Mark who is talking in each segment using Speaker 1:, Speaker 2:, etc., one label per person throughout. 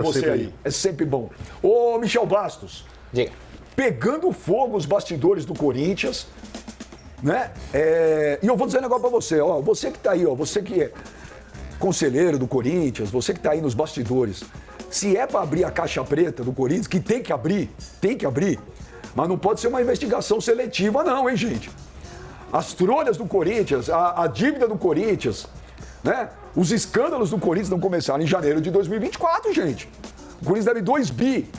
Speaker 1: Você aí, é sempre bom. Ô, Michel Bastos,
Speaker 2: Diga.
Speaker 1: pegando fogo os bastidores do Corinthians, né? E eu vou dizer um negócio pra você, ó, você que tá aí, ó, você que é conselheiro do Corinthians, você que tá aí nos bastidores, se é pra abrir a caixa preta do Corinthians, que tem que abrir, mas não pode ser uma investigação seletiva não, hein, gente? As trolhas do Corinthians, a dívida do Corinthians, né? Os escândalos do Corinthians não começaram em janeiro de 2024, gente. O Corinthians deve 2 bi.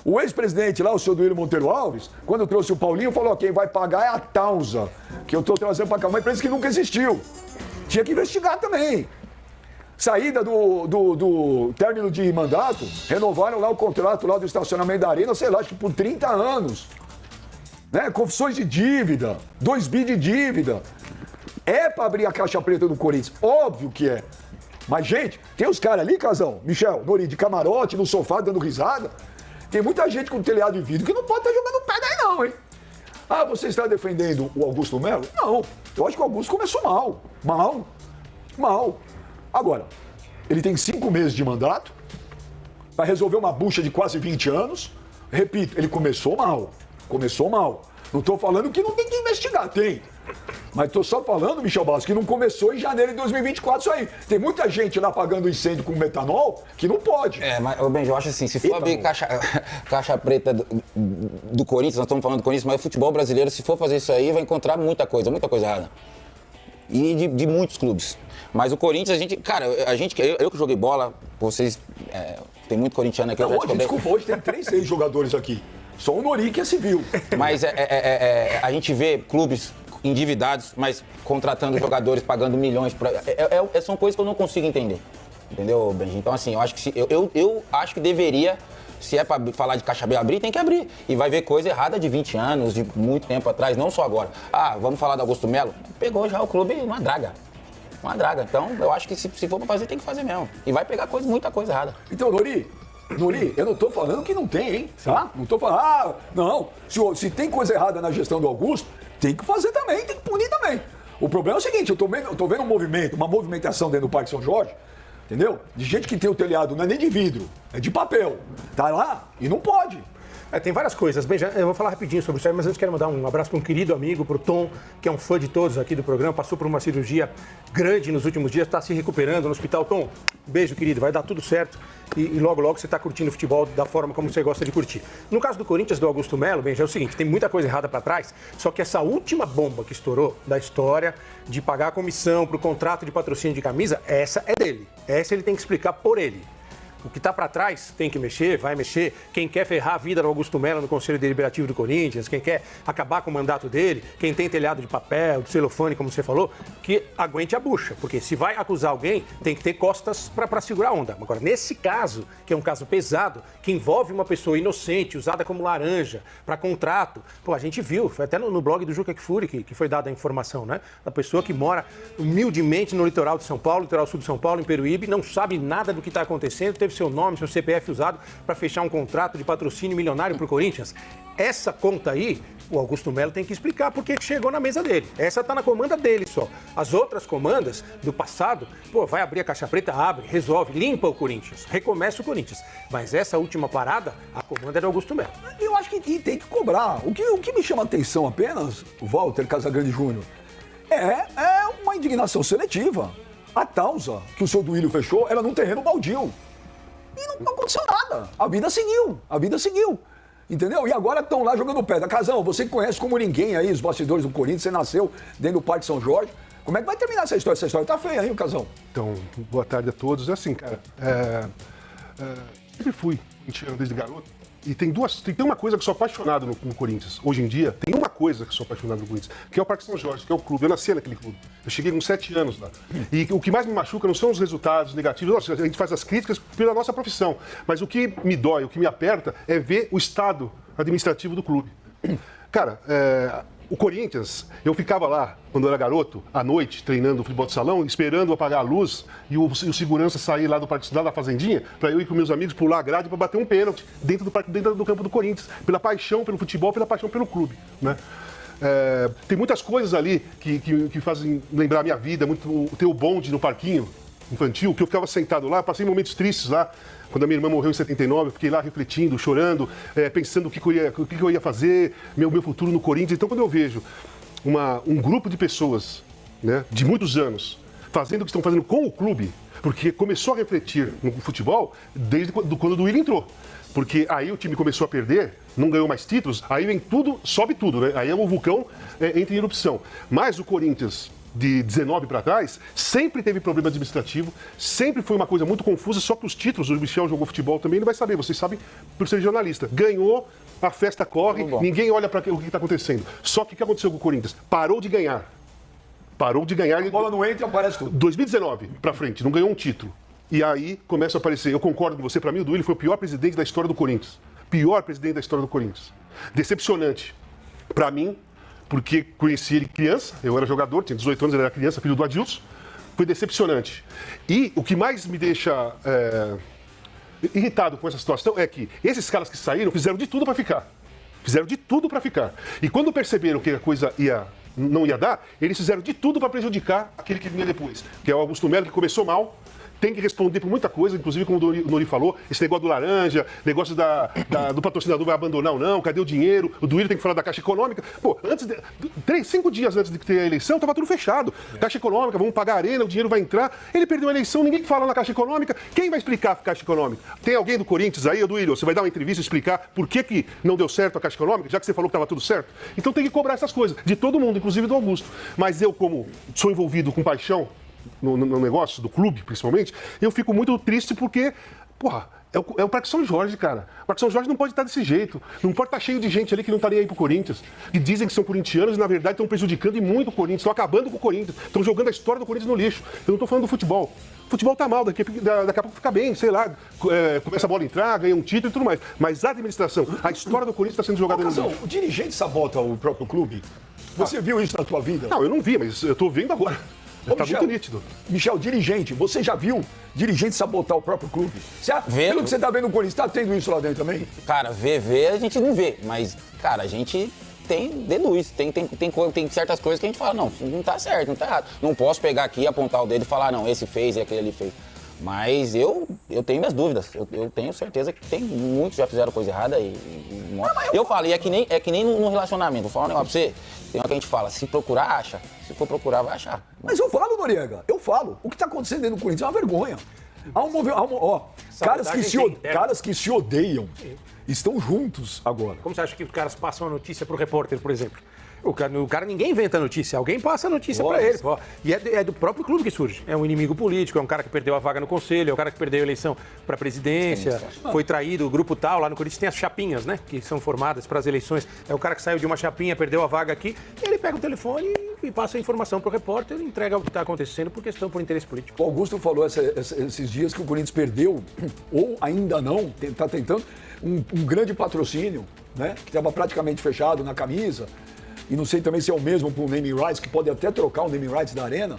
Speaker 1: O ex-presidente lá, o senhor Duílio Monteiro Alves, quando trouxe o Paulinho, falou: quem vai pagar é a Tausa, que eu estou trazendo para cá, uma empresa que nunca existiu. Tinha que investigar também. Saída do término de mandato, renovaram lá o contrato lá do estacionamento da Arena, sei lá, acho que por 30 anos. Né? Confissões de dívida, 2 bi de dívida. É para abrir a caixa preta do Corinthians, óbvio que é. Mas, gente, tem os caras ali, Casão, Michel, Nori, de camarote, no sofá, dando risada. Tem muita gente com telhado de vidro que não pode estar jogando pé daí não, hein? Ah, você está defendendo o Augusto Melo? Não, eu acho que o Augusto começou mal. Agora, ele tem 5 meses de mandato, vai resolver uma bucha de quase 20 anos. Repito, ele começou mal. Não estou falando que não tem que investigar, tem. Mas estou só falando, Michel Bastos, que não começou em janeiro de 2024 isso aí. Tem muita gente lá apagando incêndio com metanol que não pode.
Speaker 2: Mas, Benji, eu acho assim, se for abrir caixa preta do Corinthians, nós estamos falando do Corinthians, mas o futebol brasileiro, se for fazer isso aí, vai encontrar muita coisa errada. E de muitos clubes. Mas o Corinthians, eu que joguei bola, vocês, tem muito corintiano aqui.
Speaker 1: Hoje tem 3 jogadores aqui. Só o Nori que é civil.
Speaker 2: Mas a gente vê clubes endividados, mas contratando jogadores, pagando milhões. São coisas que eu não consigo entender. Entendeu, Benji? Então, assim, eu acho que eu acho que deveria, se é para falar de caixa B abrir, tem que abrir. E vai ver coisa errada de 20 anos, de muito tempo atrás, não só agora. Ah, vamos falar do Augusto Melo? Pegou já o clube uma draga. Então, eu acho que se for pra fazer, tem que fazer mesmo. E vai pegar muita coisa errada.
Speaker 1: Então, Nori, eu não tô falando que não tem, hein? Tá? Não tô falando, não. Se tem coisa errada na gestão do Augusto, tem que fazer também, tem que punir também. O problema é o seguinte, eu tô vendo uma movimentação dentro do Parque São Jorge, entendeu? De gente que tem o telhado, não é nem de vidro, é de papel. Tá lá e não pode.
Speaker 3: Tem várias coisas. Bem, eu vou falar rapidinho sobre isso aí, mas antes quero mandar um abraço para um querido amigo, para o Tom, que é um fã de todos aqui do programa, passou por uma cirurgia grande nos últimos dias, está se recuperando no hospital. Tom, beijo, querido, vai dar tudo certo e logo você está curtindo o futebol da forma como você gosta de curtir. No caso do Corinthians, do Augusto Melo, bem, já é o seguinte, tem muita coisa errada para trás, só que essa última bomba que estourou da história de pagar a comissão para o contrato de patrocínio de camisa, essa é dele. Essa ele tem que explicar por ele. O que está para trás tem que mexer, vai mexer. Quem quer ferrar a vida do Augusto Melo no Conselho Deliberativo do Corinthians, quem quer acabar com o mandato dele, quem tem telhado de papel, de celofane, como você falou, que aguente a bucha. Porque se vai acusar alguém, tem que ter costas para segurar a onda. Agora, nesse caso, que é um caso pesado, que envolve uma pessoa inocente, usada como laranja, para contrato, a gente viu, foi até no blog do Juca Kfouri que foi dada a informação, né? Da pessoa que mora humildemente no litoral de São Paulo, litoral sul de São Paulo, em Peruíbe, não sabe nada do que está acontecendo, teve seu nome, seu CPF usado para fechar um contrato de patrocínio milionário para o Corinthians. Essa conta aí, o Augusto Melo tem que explicar por que chegou na mesa dele. Essa está na comanda dele só. As outras comandas do passado, vai abrir a caixa preta, abre, resolve, limpa o Corinthians, recomeça o Corinthians. Mas essa última parada, a comanda é do Augusto Melo.
Speaker 1: Eu acho que tem que cobrar. O que me chama a atenção apenas, Walter Casagrande Júnior, é uma indignação seletiva. A Tausa, que o seu Duílio fechou, era num terreno baldio. E não aconteceu nada. A vida seguiu. Entendeu? E agora estão lá jogando pedra. Casão, você que conhece como ninguém aí os bastidores do Corinthians, você nasceu dentro do Parque São Jorge. Como é que vai terminar essa história? Essa história tá feia, hein, Casão?
Speaker 4: Então, boa tarde a todos. É assim, cara, sempre fui corintiano desde garoto. E tem uma coisa que eu sou apaixonado no Corinthians. Hoje em dia, tem uma coisa que eu sou apaixonado no Corinthians, que é o Parque São Jorge, que é o clube. Eu nasci naquele clube. Eu cheguei com 7 anos lá. E o que mais me machuca não são os resultados negativos. Nossa, a gente faz as críticas pela nossa profissão. Mas o que me dói, o que me aperta, é ver o estado administrativo do clube. Cara, o Corinthians, eu ficava lá, quando eu era garoto, à noite, treinando futebol de salão, esperando apagar a luz e o segurança sair lá da fazendinha, para eu ir com meus amigos pular a grade para bater um pênalti dentro do campo do Corinthians, pela paixão pelo futebol, pela paixão pelo clube, né? Tem muitas coisas ali que fazem lembrar a minha vida, muito ter o bonde no parquinho. infantil, que eu ficava sentado lá, passei momentos tristes lá. Quando a minha irmã morreu em 79, eu fiquei lá refletindo, chorando, pensando o que eu ia fazer, meu futuro no Corinthians. Então, quando eu vejo um grupo de pessoas, né, de muitos anos, fazendo o que estão fazendo com o clube, porque começou a refletir no futebol desde quando o Duílio entrou. Porque aí o time começou a perder, não ganhou mais títulos, aí vem tudo, sobe tudo, né? Aí é um vulcão entra em erupção. Mas o Corinthians, de 19 para trás, sempre teve problema administrativo, sempre foi uma coisa muito confusa, só que os títulos, o Michel jogou futebol também, ele vai saber, vocês sabem por ser jornalista. Ganhou, a festa corre, ninguém olha para o que está acontecendo. Só que o que aconteceu com o Corinthians? Parou de ganhar. A
Speaker 1: bola não entra e aparece tudo.
Speaker 4: 2019 para frente, não ganhou um título. E aí começa a aparecer, eu concordo com você, para mim o Duílio foi o pior presidente da história do Corinthians. Pior presidente da história do Corinthians. Decepcionante. Para mim, porque conheci ele criança, eu era jogador, tinha 18 anos, ele era criança, filho do Adilson. Foi decepcionante. E o que mais me deixa irritado com essa situação é que esses caras que saíram fizeram de tudo para ficar. Fizeram de tudo para ficar. E quando perceberam que a coisa não ia dar, eles fizeram de tudo para prejudicar aquele que vinha depois, que é o Augusto Melo, que começou mal, tem que responder por muita coisa, inclusive como o Nori falou, esse negócio do laranja, negócio do patrocinador vai abandonar ou não, cadê o dinheiro, o Duílio tem que falar da Caixa Econômica. Pô, 5 dias antes de ter a eleição, estava tudo fechado. Caixa Econômica, vamos pagar a arena, o dinheiro vai entrar. Ele perdeu a eleição, ninguém fala na Caixa Econômica. Quem vai explicar a Caixa Econômica? Tem alguém do Corinthians aí, Duílio, você vai dar uma entrevista e explicar por que não deu certo a Caixa Econômica, já que você falou que estava tudo certo? Então tem que cobrar essas coisas, de todo mundo, inclusive do Augusto. Mas eu, como sou envolvido com paixão, no negócio do clube, principalmente, eu fico muito triste porque, porra, é o Parque São Jorge, cara. O Parque São Jorge não pode estar desse jeito. Não pode estar cheio de gente ali que não está nem aí pro Corinthians. Que dizem que são corintianos e, na verdade, estão prejudicando e muito o Corinthians. Estão acabando com o Corinthians. Estão jogando a história do Corinthians no lixo. Eu não estou falando do futebol. O futebol tá mal, daqui a pouco fica bem, sei lá. Começa a bola a entrar, ganha um título e tudo mais. Mas a administração, a história do Corinthians está sendo jogada no lixo.
Speaker 1: O dirigente sabota o próprio clube? Você viu isso na tua vida?
Speaker 4: Não, eu não vi, mas eu estou vendo agora. Está muito nítido.
Speaker 1: Michel, dirigente, você já viu dirigente sabotar o próprio clube? Pelo que você está vendo no Corinthians, está tendo isso lá dentro também?
Speaker 2: Cara, ver a gente não vê, mas, cara, a gente deduz. Tem certas coisas que a gente fala, não tá certo, não tá errado. Não posso pegar aqui, apontar o dedo e falar, não, esse fez e aquele ali fez. Mas eu tenho minhas dúvidas. Eu tenho certeza que tem muitos que já fizeram coisa errada eu falo, e é que nem no relacionamento. Vou falar um negócio pra você. Tem uma que a gente fala, se procurar, acha. Se for procurar, vai achar.
Speaker 1: Mas eu falo, Noriega, eu falo. O que está acontecendo dentro do Corinthians é uma vergonha. Caras que se odeiam estão juntos agora.
Speaker 3: Como você acha que os caras passam a notícia pro repórter, por exemplo? O cara ninguém inventa a notícia, alguém passa a notícia para ele. E é do próprio clube que surge. É um inimigo político, é um cara que perdeu a vaga no conselho, é um cara que perdeu a eleição para a presidência, foi traído, o grupo tal, lá no Corinthians tem as chapinhas, né? Que são formadas para as eleições. É o cara que saiu de uma chapinha, perdeu a vaga aqui, ele pega o telefone e passa a informação para o repórter e entrega o que está acontecendo por interesse político.
Speaker 1: O Augusto falou esses dias que o Corinthians perdeu, ou ainda não, está tentando, um grande patrocínio, né? Que estava praticamente fechado na camisa. E não sei também se é o mesmo para o naming rights, que pode até trocar o naming rights da Arena,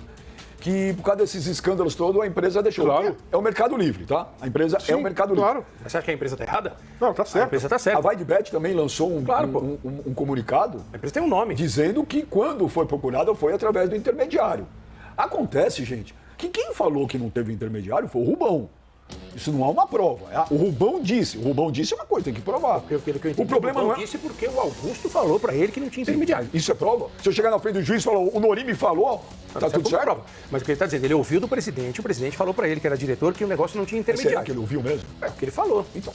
Speaker 1: que por causa desses escândalos todos, a empresa deixou.
Speaker 4: Claro.
Speaker 1: É o Mercado Livre, tá? A empresa é o Mercado Livre.
Speaker 4: Claro.
Speaker 3: Mas você acha que a empresa está errada?
Speaker 4: Não, tá certo.
Speaker 3: A empresa está certa.
Speaker 1: A Vaidbet também lançou um comunicado
Speaker 3: a empresa tem um nome.
Speaker 1: Dizendo que quando foi procurada foi através do intermediário. Acontece, gente, que quem falou que não teve intermediário foi o Rubão. Isso não é uma prova. O Rubão disse uma coisa, tem que provar.
Speaker 3: O problema não disse porque o Augusto falou para ele que não tinha intermediário.
Speaker 1: Isso é prova? Se eu chegar na frente do juiz e falar, o Nori me falou, tá tudo certo? Prova.
Speaker 3: Mas o que ele está dizendo, ele ouviu do presidente, o presidente falou para ele, que era diretor, que o negócio não tinha intermediário.
Speaker 1: Será que ele ouviu mesmo?
Speaker 3: É o que ele falou. Então,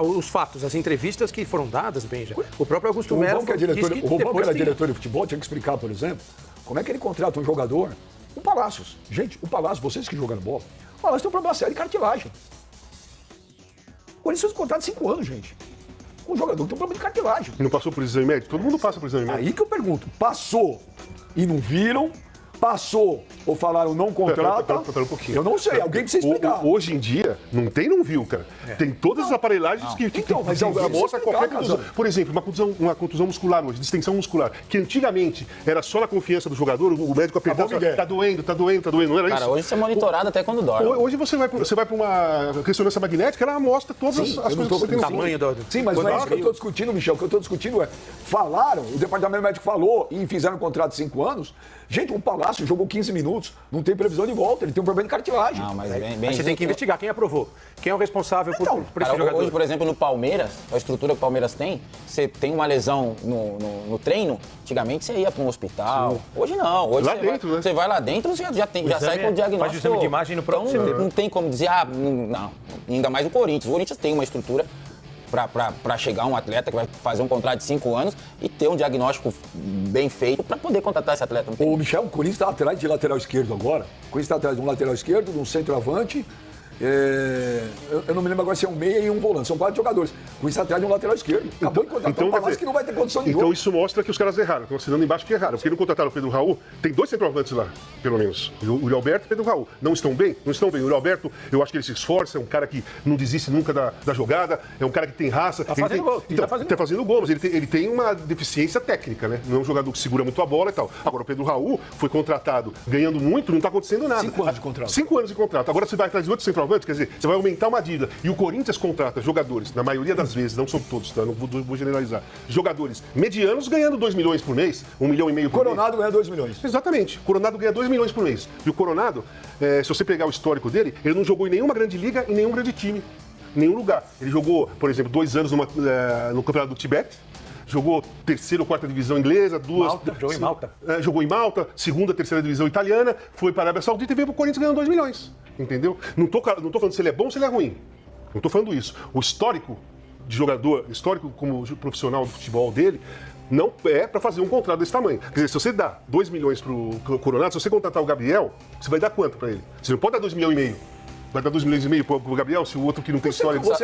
Speaker 3: os fatos, as entrevistas que foram dadas, Benja, o próprio Augusto Melo...
Speaker 1: O Rubão, que era diretor de futebol, tinha que explicar, por exemplo, como é que ele contrata um jogador, o Palácios. Gente, o Palácios, vocês que jogaram bola, o Palácios tem um problema sério de cartilagem. O Corinthians fez contrato de 5 anos, gente. Com um jogador que tem um problema de cartilagem.
Speaker 4: E não passou por exame médico? Todo mundo passa por exame médico.
Speaker 1: Aí que eu pergunto, passou e não viram? Passou ou falaram não contrata?
Speaker 4: Pera um pouquinho.
Speaker 1: Eu não sei, alguém precisa explicar.
Speaker 4: Hoje em dia, não viu, cara. Tem todas as aparelhagens que
Speaker 1: mas alguém
Speaker 4: mostra qualquer
Speaker 1: contusão.
Speaker 4: Por exemplo, uma contusão muscular hoje, distensão muscular, que antigamente era só na confiança do jogador, o médico apertava, tá doendo, não era isso?
Speaker 2: Cara, hoje você é monitorado até quando dorme.
Speaker 4: Hoje você vai para uma ressonância magnética, ela mostra todas as coisas que você tem no
Speaker 3: tamanho do...
Speaker 1: Sim, mas não é isso que eu estou discutindo, Michel. O que eu estou discutindo falaram, o departamento médico falou e fizeram um contrato de 5 anos. Gente, o Palácio fácil, jogou 15 minutos, não tem previsão de volta, ele tem um problema de cartilagem.
Speaker 2: Não, mas bem,
Speaker 3: Aí você tem que investigar quem aprovou. Quem é o responsável por esse
Speaker 2: Cara,
Speaker 3: jogador?
Speaker 2: hoje, por exemplo, no Palmeiras, a estrutura que o Palmeiras tem, você tem uma lesão no treino, antigamente você ia para um hospital. Hoje não. Hoje
Speaker 4: Lá
Speaker 2: você,
Speaker 4: dentro,
Speaker 2: vai,
Speaker 4: né?
Speaker 2: você vai lá dentro, já sai com o diagnóstico.
Speaker 5: Faz o exame de imagem no próprio
Speaker 2: então,
Speaker 5: celular.
Speaker 2: não tem como dizer, não. Ainda mais o Corinthians. O Corinthians tem uma estrutura para chegar um atleta que vai fazer um contrato de 5 anos e ter um diagnóstico bem feito para poder contratar esse atleta.
Speaker 1: O Michel, o Corinthians está atrás de lateral esquerdo agora. O Corinthians está atrás de um lateral esquerdo, de um centroavante. Eu não me lembro agora se é um meia e um volante. São 4 jogadores. O Corinthians está atrás de um lateral esquerdo. Acabou de contratar
Speaker 4: Então,
Speaker 1: um Palácio que não vai ter condição de
Speaker 4: Então
Speaker 1: jogo.
Speaker 4: isso mostra que os caras erraram. Estão assinando embaixo que erraram. Porque não contrataram o Pedro Raul. Tem 2 centroavantes lá, pelo menos. O Yuri Alberto e o Pedro Raul. Não estão bem? Não estão bem. O Yuri Alberto, eu acho que ele se esforça. É um cara que não desiste nunca da jogada. É um cara que tem raça.
Speaker 3: Tá fazendo gol.
Speaker 4: Então, tá fazendo gol, mas ele tem uma deficiência técnica, né? Não é um jogador que segura muito a bola e tal. Agora, o Pedro Raul foi contratado ganhando muito, não tá acontecendo nada.
Speaker 1: 5 anos de contrato.
Speaker 4: 5 anos de contrato. Agora você vai atrás de outro centroavante, quer dizer, você vai aumentar uma dívida. E o Corinthians contrata jogadores, na maioria das vezes, não são todos, tá? Não vou generalizar. Jogadores medianos ganhando 2 milhões por mês, 1,5 milhão por mês.
Speaker 1: Coronado ganha 2 milhões.
Speaker 4: Exatamente. Coronado ganha 2 milhões por mês. E o Coronado, se você pegar o histórico dele, ele não jogou em nenhuma grande liga, em nenhum grande time, em nenhum lugar. Ele jogou, por exemplo, 2 anos no Campeonato do Tibete. Jogou 3ª ou 4ª divisão inglesa,
Speaker 3: Jogou em Malta.
Speaker 4: Jogou em Malta, 2ª, 3ª divisão italiana, foi para a Arábia Saudita e veio para o Corinthians ganhando 2 milhões. Entendeu? Não tô falando se ele é bom ou se ele é ruim. Não estou falando isso. O histórico de jogador, histórico como profissional do futebol dele, não é para fazer um contrato desse tamanho. Quer dizer, se você dá 2 milhões para o Coronado, se você contratar o Gabriel, você vai dar quanto para ele? Você não pode dar 2,5 milhões. Vai dar 2,5 milhões para o Gabriel, se o outro que não tem história...
Speaker 1: Você